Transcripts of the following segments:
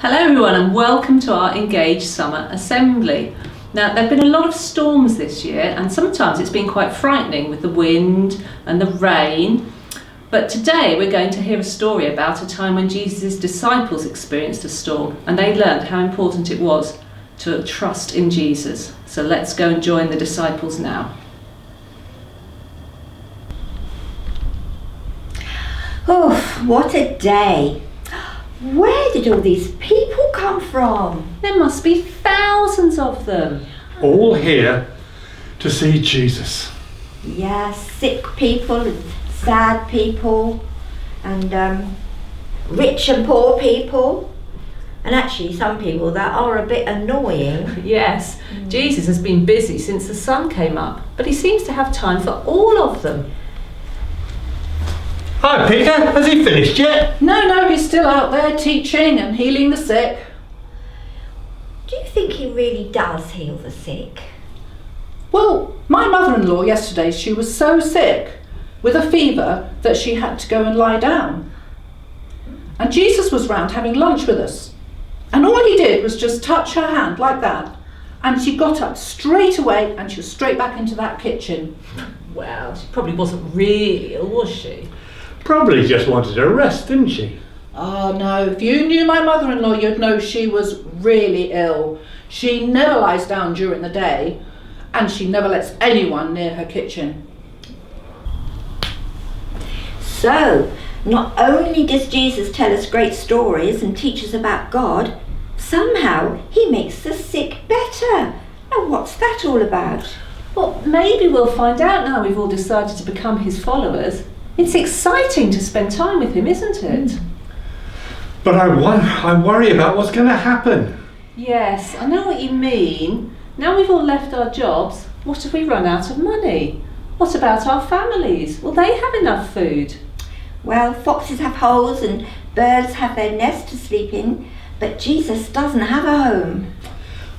Hello everyone and welcome to our Engage Summer Assembly. Now there have been a lot of storms this year and sometimes it's been quite frightening with the wind and the rain. But today we're going to hear a story about a time when Jesus' disciples experienced a storm and they learned how important it was to trust in Jesus. So let's go and join the disciples now. Oh, what a day! Where did all these people come from? There must be thousands of them. All here to see Jesus. Yeah, sick people and sad people and rich and poor people. And actually some people that are a bit annoying. Yes, Jesus has been busy since the sun came up, but he seems to have time for all of them. Hi Peter, has he finished yet? No, he's still out there teaching and healing the sick. Do you think he really does heal the sick? Well, my mother-in-law yesterday, she was so sick with a fever that she had to go and lie down. And Jesus was round having lunch with us. And all he did was just touch her hand like that. And she got up straight away and she was straight back into that kitchen. Well, she probably wasn't really ill, was she? Probably just wanted a rest, didn't she? Oh no, if you knew my mother-in-law, you'd know she was really ill. She never lies down during the day and she never lets anyone near her kitchen. So, not only does Jesus tell us great stories and teach us about God, somehow he makes the sick better. Now what's that all about? Well, maybe we'll find out now we've all decided to become his followers. It's exciting to spend time with him, isn't it? But I worry about what's going to happen. Yes, I know what you mean. Now we've all left our jobs, what if we run out of money? What about our families? Will they have enough food? Well, foxes have holes and birds have their nests to sleep in, but Jesus doesn't have a home.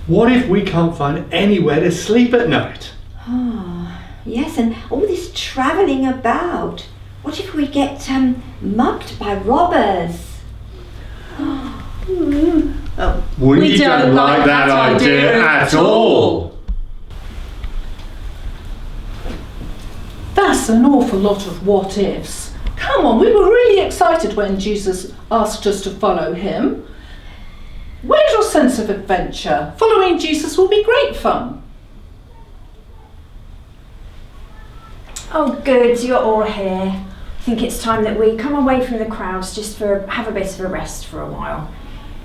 What if we can't find anywhere to sleep at night? Oh, yes, and all this travelling about. What if we get mugged by robbers? We don't like that idea at all. That's an awful lot of what ifs. Come on, we were really excited when Jesus asked us to follow him. Where's your sense of adventure? Following Jesus will be great fun. Oh good, you're all here. I think it's time that we come away from the crowds just have a bit of a rest for a while.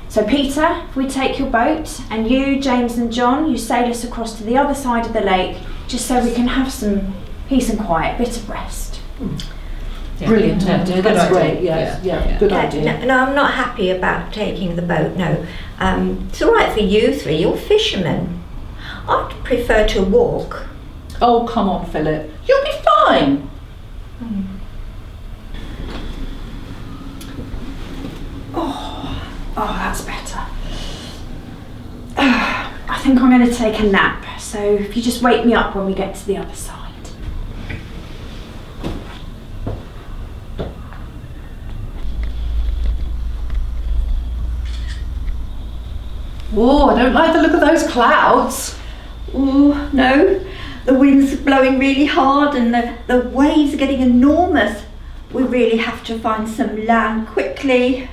So Peter, if we take your boat and you, James and John, you sail us across to the other side of the lake just so we can have some peace and quiet, bit of rest. Yeah. Brilliant Yeah, idea, good that's idea. great, yes, Yeah. yeah, good idea. No, I'm not happy about taking the boat, no. It's all right for you three, you're fishermen. I'd prefer to walk. Oh, come on, Philip, you'll be fine. Oh, that's better. I think I'm going to take a nap, so if you just wake me up when we get to the other side. Oh, I don't like the look of those clouds. Oh, no, the wind's blowing really hard and the waves are getting enormous. We really have to find some land quickly.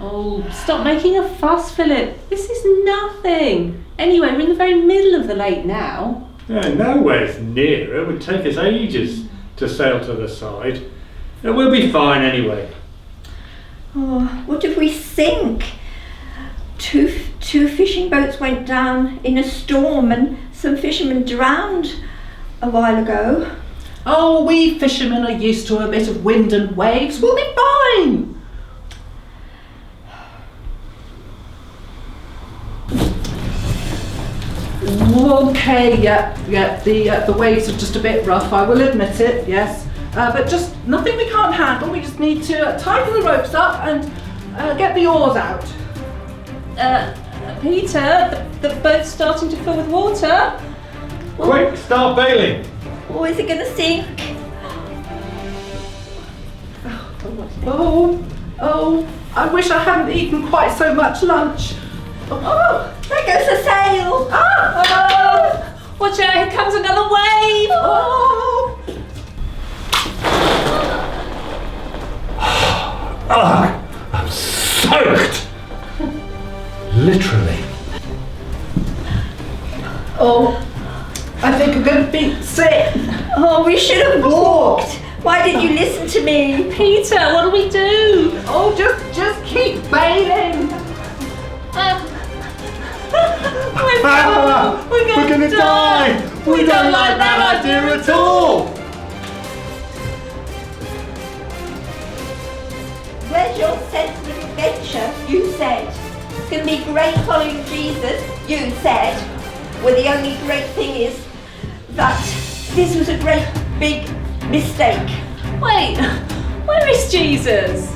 Oh, stop making a fuss, Philip. This is nothing. Anyway, we're in the very middle of the lake now. Yeah, nowhere's near. It would take us ages to sail to the side. We'll be fine anyway. Oh, what if we sink? Two fishing boats went down in a storm and some fishermen drowned a while ago. Oh, we fishermen are used to a bit of wind and waves. We'll be fine. Okay, the waves are just a bit rough, I will admit it, yes. But just nothing we can't handle. We just need to tighten the ropes up and get the oars out. Peter, the boat's starting to fill with water. Quick, start bailing. Oh, is it going to sink? Oh, I wish I hadn't eaten quite so much lunch. Oh, There goes the sail! Oh! Watch out, here comes another wave! oh. I'm soaked! Literally. Oh, I think I'm going to be sick. Oh, we should have walked! Why did you listen to me? Peter, what do we do? Oh, just keep bailing. We're gonna die! We don't like that idea at all! Where's your sense of adventure? You said. It's going to be great following Jesus. You said. Well, the only great thing is that this was a great big mistake. Wait, where is Jesus?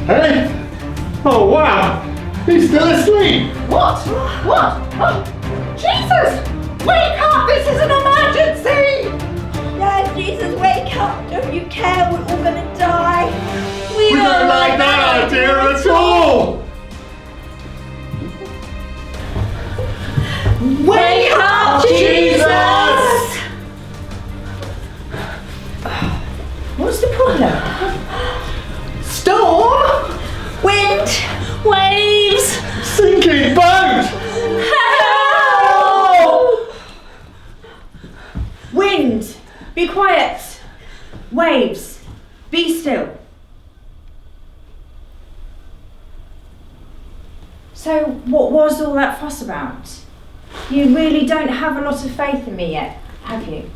Hey? Oh wow! He's still asleep! What? Oh, Jesus! Wake up! This is an emergency! Dad, Jesus, wake up. Don't you care? We're all going to die. We don't like that idea at all! Wake up, Jesus! What's the problem? Storm? Wind! Waves! Sinking boat! Help! Wind, be quiet. Waves, be still. So, what was all that fuss about? You really don't have a lot of faith in me yet, have you?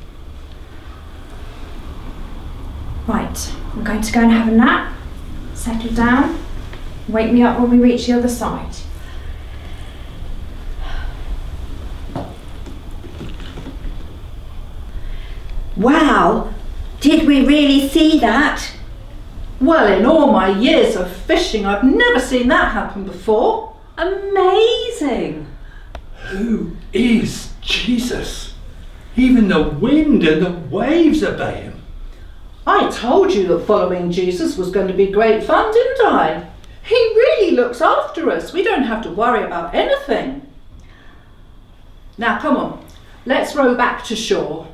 Right, I'm going to go and have a nap, settle down, wake me up when we reach the other side. Wow! Did we really see that? Well, in all my years of fishing, I've never seen that happen before. Amazing! Who is Jesus? Even the wind and the waves obey him. I told you that following Jesus was going to be great fun, didn't I? He really looks after us. We don't have to worry about anything. Now, come on. Let's row back to shore.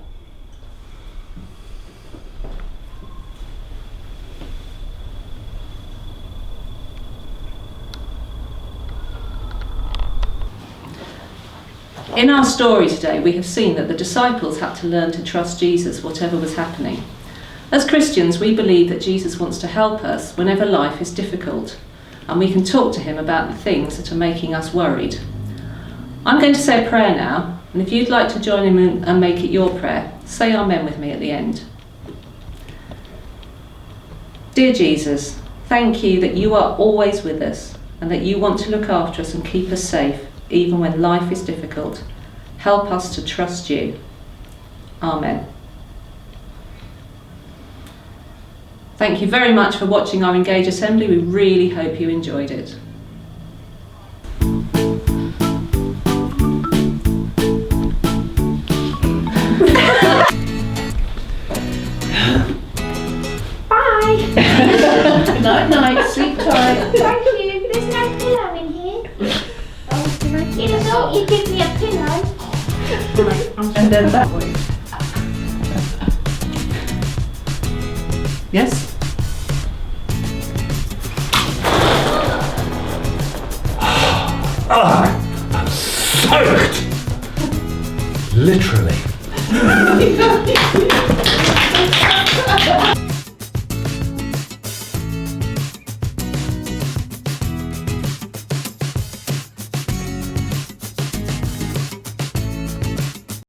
In our story today, we have seen that the disciples had to learn to trust Jesus whatever was happening. As Christians, we believe that Jesus wants to help us whenever life is difficult, and we can talk to him about the things that are making us worried. I'm going to say a prayer now, and if you'd like to join him and make it your prayer, say Amen with me at the end. Dear Jesus, thank you that you are always with us and that you want to look after us and keep us safe, even when life is difficult. Help us to trust you. Amen. Thank you very much for watching our Engage Assembly. We really hope you enjoyed it. Bye! Night, night. Sleep tight. Thank you. There's no pillow in here. You thought you'd give me a pillow. And then that way. Yes? I'm soaked! Literally.